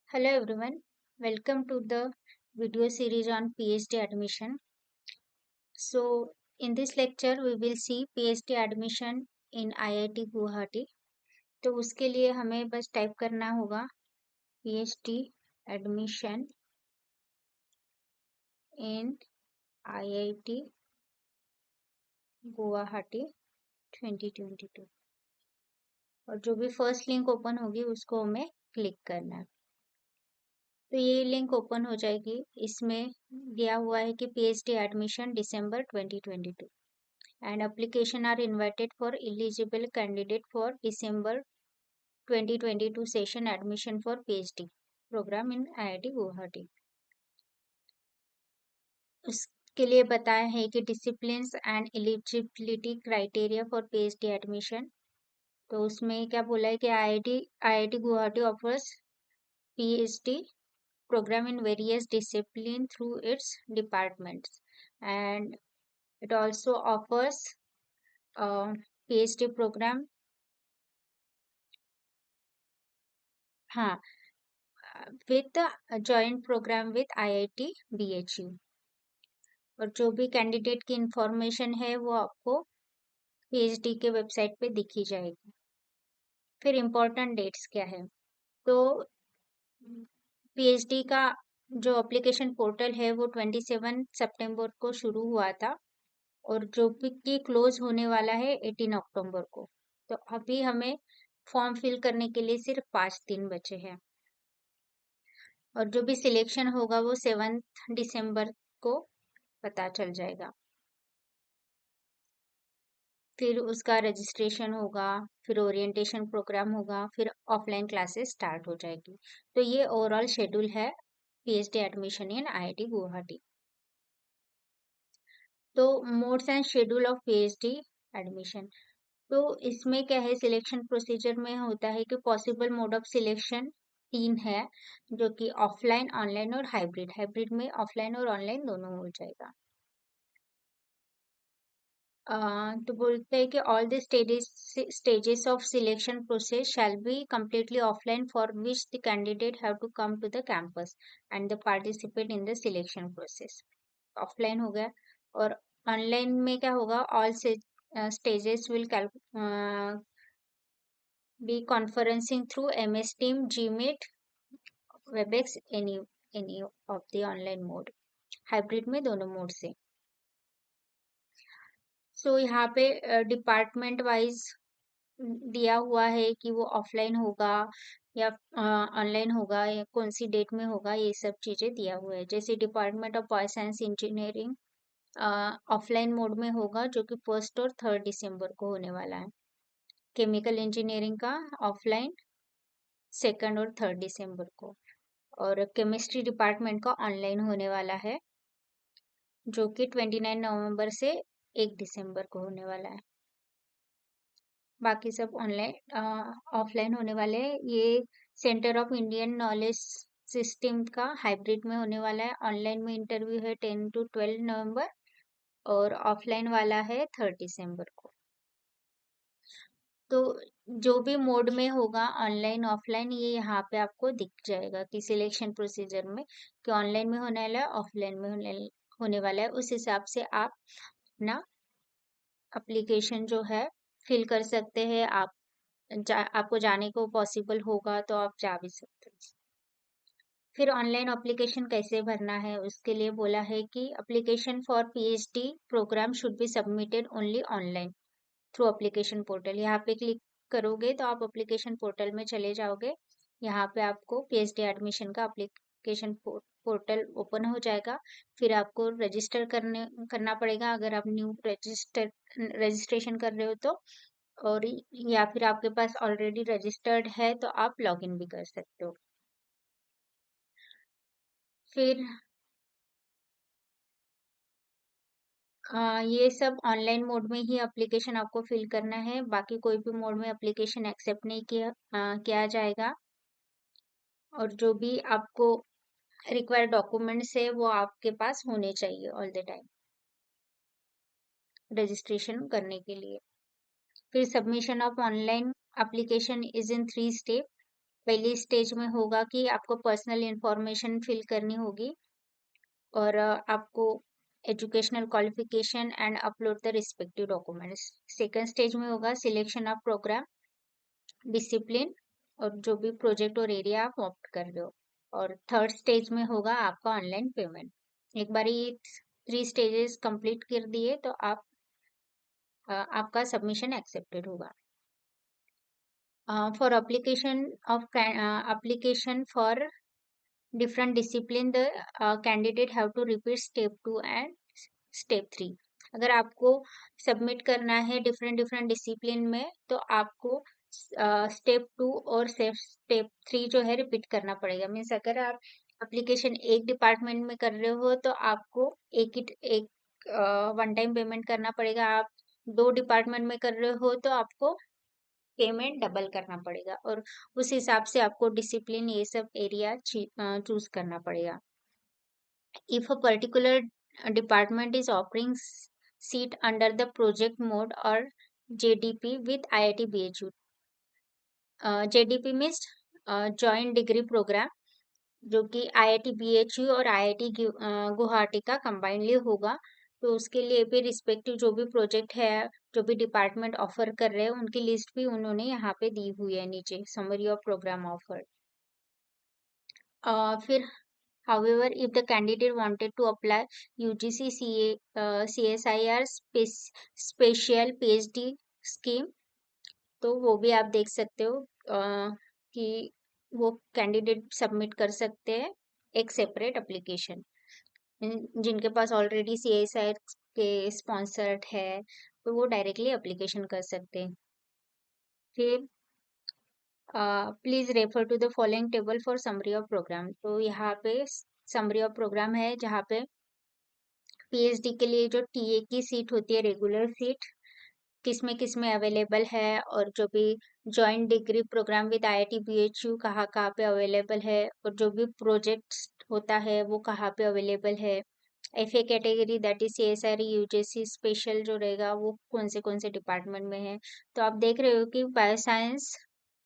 Hello everyone, welcome to the video series on PhD admission. So, in this lecture we will see PhD admission in IIT Guwahati. तो उसके लिए हमें बस type करना होगा PhD admission in IIT Guwahati 2022 और जो भी फर्स्ट लिंक ओपन होगी उसको हमें क्लिक करना है। तो ये लिंक ओपन हो जाएगी। इसमें दिया हुआ है कि PhD admission December 2022 and application are invited for eligible candidate for December 2022 session admission for PhD program in IIT Guwahati। उसके लिए बताया है कि disciplines and eligibility criteria for PhD admission। तो उसमें क्या बोला है कि IIT Guwahati offers PhD program in various discipline through its departments, and it also offers a PhD program, हाँ, with a joint program with IIT BHU। और जो भी कैंडिडेट की इंफॉर्मेशन है वो आपको PhD के वेबसाइट पे दिखी जाएगी। फिर इम्पोर्टेंट डेट्स क्या है, तो PhD का जो एप्लीकेशन पोर्टल है वो 27 सितंबर को शुरू हुआ था और जो कि क्लोज होने वाला है 18 अक्टूबर को। तो अभी हमें फॉर्म फिल करने के लिए सिर्फ 5 दिन बचे हैं और जो भी सिलेक्शन होगा वो 7 दिसंबर को पता चल जाएगा। फिर उसका रजिस्ट्रेशन होगा, फिर ओरिएंटेशन प्रोग्राम होगा, फिर ऑफलाइन क्लासेस स्टार्ट हो जाएगी। तो ये ओवरऑल शेड्यूल है PhD admission in IIT Guwahati. तो modes and schedule of PhD admission, तो इसमें क्या है, सिलेक्शन प्रोसीजर में होता है कि पॉसिबल मोड ऑफ सिलेक्शन 3 है, जो कि ऑफलाइन, ऑनलाइन और हाइब्रिड। हाइब्रिड में ऑफलाइन और ऑनलाइन दोनों हो जाएगा। तो बोलते हैं कि all the stages of selection process shall be completely offline for which the candidate have to come to the campus and the participate in the selection process. Offline हो गया। और ऑनलाइन में क्या होगा, all stages will be conferencing through MS Team, Gmeet, Webex, any of the online mode. Hybrid में दोनों mode से। सो यहाँ पे डिपार्टमेंट वाइज दिया हुआ है कि वो ऑफलाइन होगा या ऑनलाइन होगा या कौन सी डेट में होगा, ये सब चीजें दिया हुआ है। जैसे department of bio science engineering offline mode में होगा, जो कि 1 और 3 दिसंबर को होने वाला है। केमिकल इंजीनियरिंग का ऑफलाइन 2 और 3 दिसंबर को। और केमिस्ट्री डिपार्टमेंट का ऑनलाइन होने वाला है, जो कि 29 नवंबर से 1 दिसंबर को होने वाला है। बाकी सब ऑनलाइन ऑफलाइन होने वाले हैं। ये centre of Indian knowledge system का हाइब्रिड में होने वाला है। ऑनलाइन में इंटरव्यू है 10 to 12 नवंबर और ऑफलाइन वाला है 3 दिसंबर को। तो जो भी मोड में होगा, ऑनलाइन ऑफलाइन, ये यहाँ पे आपको दिख जाएगा कि सिलेक्शन प्रोसीजर में कि ऑनलाइन में होने वाला है, ऑफलाइन में होने वाला है। उस हिसाब से आप अपना एप्लीकेशन जो है फिल कर सकते हैं। आपको जाने को पॉसिबल होगा तो आप जा भी सकते हैं। फिर ऑनलाइन एप्लीकेशन कैसे भरना है, उसके लिए बोला है कि application for PhD programme should be submitted only online through application portal. यहाँ पे क्लिक करोगे तो आप एप्लीकेशन पोर्टल में चले जाओगे। यहाँ पे आपको PhD एडमिशन का एप्लीकेशन पोर्टल ओपन हो जाएगा। फिर आपको करना पड़ेगा अगर आप न्यू रजिस्ट्रेशन कर रहे हो तो। और या फिर आपके पास ऑलरेडी रजिस्टर्ड है तो आप लॉगिन भी कर सकते हो। फिर ये सब ऑनलाइन मोड में ही एप्लीकेशन आपको फिल करना है। बाकी कोई भी मोड में एप्लीकेशन एक्सेप्ट नहीं किया जाएगा। और जो भी आपको रिक्वायर्ड डॉक्यूमेंट्स है वो आपके पास होने चाहिए ऑल द टाइम रजिस्ट्रेशन करने के लिए। फिर submission of online application is in 3 step. पहली स्टेज में होगा कि आपको पर्सनल इंफॉर्मेशन फिल करनी होगी और आपको educational qualification and upload the respective documents. Second stage में होगा सिलेक्शन ऑफ प्रोग्राम, डिसिप्लिन और जो भी प्रोजेक्ट और एरिया आप ऑप्ट कर रहे हो। और थर्ड स्टेज में होगा आपका ऑनलाइन पेमेंट। एक बार ये 3 स्टेजेस कंप्लीट कर दिए तो आपका सबमिशन एक्सेप्टेड होगा। For application for different discipline, the candidate have to repeat step 2 and step 3। अगर आपको सबमिट करना है डिफरेंट डिफरेंट डिसिप्लिन में तो आपको स्टेप 2 और स्टेप 3 जो है रिपीट करना पड़ेगा। मीन्स अगर आप एप्लीकेशन एक डिपार्टमेंट में कर रहे हो तो आपको एक वन टाइम पेमेंट करना पड़ेगा। आप 2 डिपार्टमेंट में कर रहे हो तो आपको पेमेंट डबल करना पड़ेगा और उस हिसाब से आपको डिसिप्लिन ये सब एरिया चूज करना पड़ेगा। If a particular department is offering seat under the project mode or JDP with IIT BHU, JDP means Joint Degree Program, जो कि IIT BHU और IIT गुवाहाटी का कंबाइनली होगा। तो उसके लिए भी रिस्पेक्टिव जो भी प्रोजेक्ट है, जो भी डिपार्टमेंट ऑफर कर रहे हैं उनकी लिस्ट भी उन्होंने यहाँ पे दी हुई है नीचे, समरी ऑफ प्रोग्राम ऑफर। फिर however, if the candidate wanted to apply UGC CSIR special PhD scheme, तो वो भी आप देख सकते हो कि वो कैंडिडेट सबमिट कर सकते हैं एक सेपरेट एप्लीकेशन। जिनके पास ऑलरेडी CSIR के स्पॉन्सर्ड है तो वो डायरेक्टली एप्लीकेशन कर सकते हैं। फिर please refer to the following table for summary of programme. तो यहाँ पे समरी ऑफ प्रोग्राम है जहाँ पे पीएचडी के लिए जो टीए की सीट होती है, रेगुलर सीट किसमें अवेलेबल है और जो भी joint degree programme with IIT BHU कहाँ कहाँ पे अवेलेबल है और जो भी प्रोजेक्ट होता है वो कहाँ पे अवेलेबल है। FA category that is CSR UGC special जो रहेगा वो कौन से डिपार्टमेंट में है। तो आप देख रहे हो कि बायो साइंस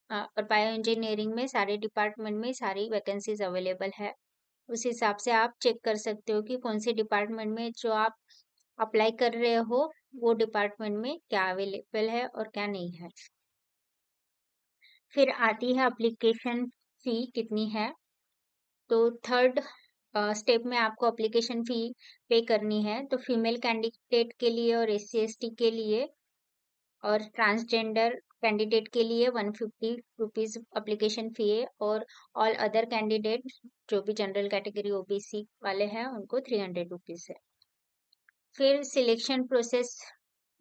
और बायो इंजीनियरिंग में सारे डिपार्टमेंट में सारी वैकेंसीज अवेलेबल है। उस हिसाब से आप चेक कर सकते हो कि कौन से डिपार्टमेंट में जो आप अप्लाई कर रहे हो वो डिपार्टमेंट में क्या अवेलेबल है और क्या नहीं है। फिर आती है एप्लीकेशन फी कितनी है। तो थर्ड स्टेप में आपको एप्लीकेशन फी पे करनी है। तो फीमेल कैंडिडेट के लिए और SC/ST के लिए और ट्रांसजेंडर कैंडिडेट के लिए 150 रुपीज एप्लीकेशन फी है और ऑल अदर कैंडिडेट जो भी जनरल कैटेगरी OBC वाले हैं उनको 300 रुपीज है। फिर सिलेक्शन प्रोसेस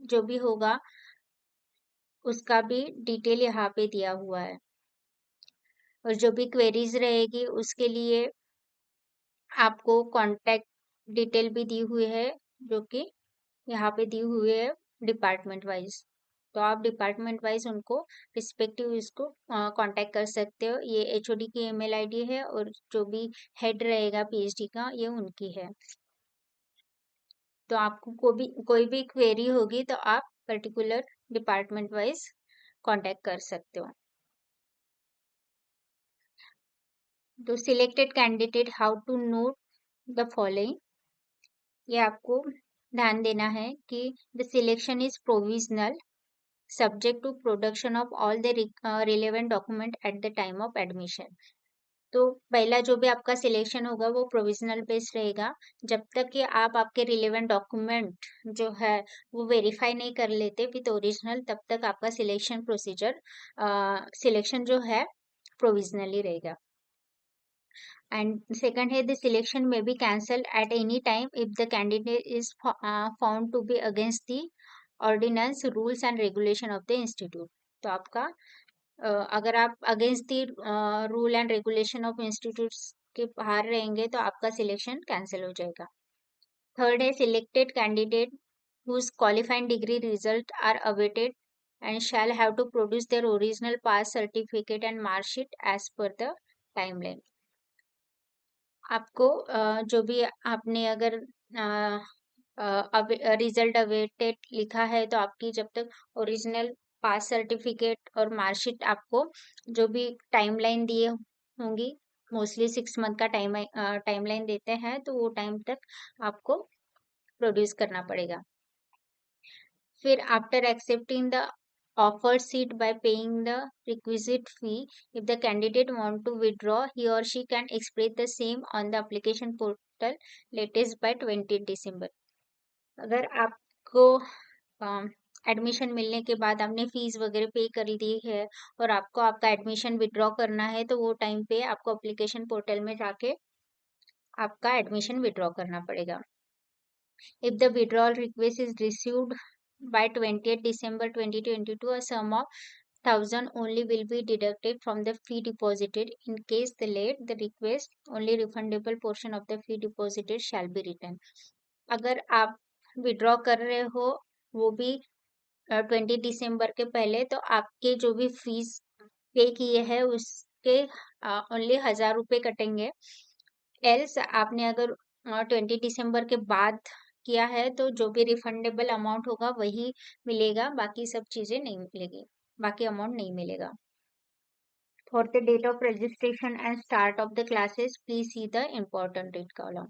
जो भी होगा उसका भी डिटेल यहाँ पे दिया हुआ है और जो भी क्वेरीज रहेगी उसके लिए आपको कांटेक्ट डिटेल भी दी हुई है जो कि यहाँ पे दी हुई है डिपार्टमेंट वाइज। तो आप डिपार्टमेंट वाइज उनको रिस्पेक्टिव इसको कांटेक्ट कर सकते हो। ये HOD की ईमेल आईडी है और जो भी हेड रहेगा PhD का ये उनकी है। तो आपको कोई भी क्वेरी होगी तो आप पर्टिकुलर डिपार्टमेंट वाइज कांटेक्ट कर सकते हो। तो selected candidate how to note the following, ये आपको ध्यान देना है कि the selection is provisional subject to production of all the relevant document at the time of admission. तो पहला जो भी आपका सिलेक्शन होगा वो प्रोविजनल बेस्ड रहेगा जब तक कि आप आपके रिलेवेंट डॉक्यूमेंट जो है वो वेरीफाई नहीं कर लेते विद ओरिजिनल, तब तक आपका सिलेक्शन प्रोसीजर सिलेक्शन जो है प्रोविजनली रहेगा। And second है the selection may be cancelled at any time if the candidate is found to be against the ordinance, rules and regulation of the institute। तो आपका अगर आप against the rule and regulation of institute के बाहर रहेंगे तो आपका selection cancel हो जाएगा। थर्ड है selected candidate whose qualifying degree result are awaited and shall have to produce their original pass certificate and mark sheet as per the timeline। आपको जो भी आपने अगर रिजल्ट अवेटेड लिखा है तो आपकी जब तक ओरिजिनल पास सर्टिफिकेट और मार्कशीट आपको जो भी टाइमलाइन दिए होंगी, मोस्टली 6 मंथ का टाइमलाइन देते हैं, तो वो टाइम तक आपको प्रोड्यूस करना पड़ेगा। फिर after accepting the offered seat by paying the requisite fee, if the candidate want to withdraw, he or she can express the same on the application portal latest by 20 December। अगर आपको admission मिलने के बाद आपने fees वगैरह पे कर दी है और आपको आपका एडमिशन विड्रॉ करना है, तो वो टाइम पे आपको एप्लीकेशन पोर्टल में जाके आपका एडमिशन विड्रॉ करना पड़ेगा। If the withdrawal request is received by 20th December 2022, a sum of 1000 only will be deducted from the fee deposited. In case delayed the request, only refundable portion of the fee deposited shall be returned। अगर आप withdraw कर रहे हो वो भी 20 दिसंबर के पहले, तो आपके जो भी फीस पे किए हैं उसके ओनली 1000 रुपये कटेंगे। एल्स आपने अगर 20 दिसंबर के बाद किया है तो जो भी रिफंडेबल अमाउंट होगा वही मिलेगा, बाकी सब चीजें नहीं मिलेगी, बाकी अमाउंट नहीं मिलेगा। For the date of registration and start of the classes please see the important date column,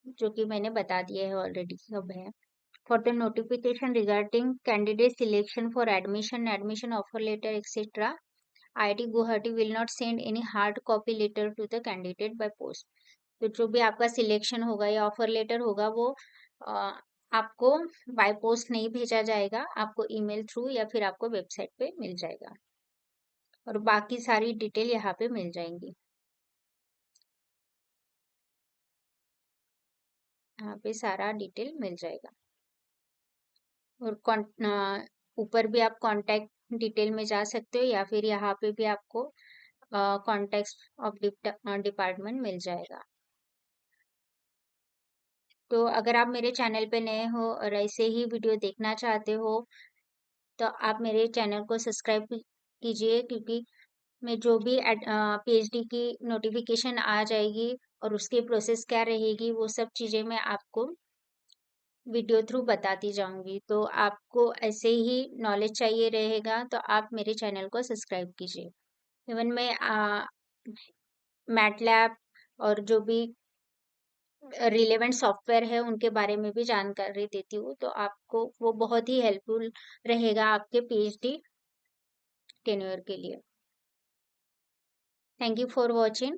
जो कि मैंने बता दिया है ऑलरेडी, सब है। For the notification regarding candidate selection for admission offer letter, etc., IIT Guwahati will not send any hard copy letter to the candidate by post। तो जो भी आपका सिलेक्शन होगा या ऑफर लेटर होगा वो आपको बाय पोस्ट नहीं भेजा जाएगा, आपको ईमेल थ्रू या फिर आपको वेबसाइट पे मिल जाएगा, और बाकी सारी डिटेल यहाँ पे मिल जाएंगी। यहाँ पे सारा डिटेल मिल जाएगा। और ऊपर भी आप कांटेक्ट डिटेल में जा सकते हो, या फिर यहाँ पे भी आपको कॉन्टेक्ट ऑफ डिपार्टमेंट मिल जाएगा। तो अगर आप मेरे चैनल पे नए हो और ऐसे ही वीडियो देखना चाहते हो तो आप मेरे चैनल को सब्सक्राइब कीजिए, क्योंकि मैं जो भी पीएचडी की नोटिफिकेशन आ जाएगी और उसकी प्रोसेस क्या रहेगी वो सब चीज़ें मैं आपको वीडियो थ्रू बताती जाऊंगी। तो आपको ऐसे ही नॉलेज चाहिए रहेगा तो आप मेरे चैनल को सब्सक्राइब कीजिए। इवन मैं मैटलैब और जो भी रिलेवेंट सॉफ्टवेयर है उनके बारे में भी जानकारी देती हूँ, तो आपको वो बहुत ही हेल्पफुल रहेगा आपके पीएचडी टेन्योर के लिए। Thank you for watching.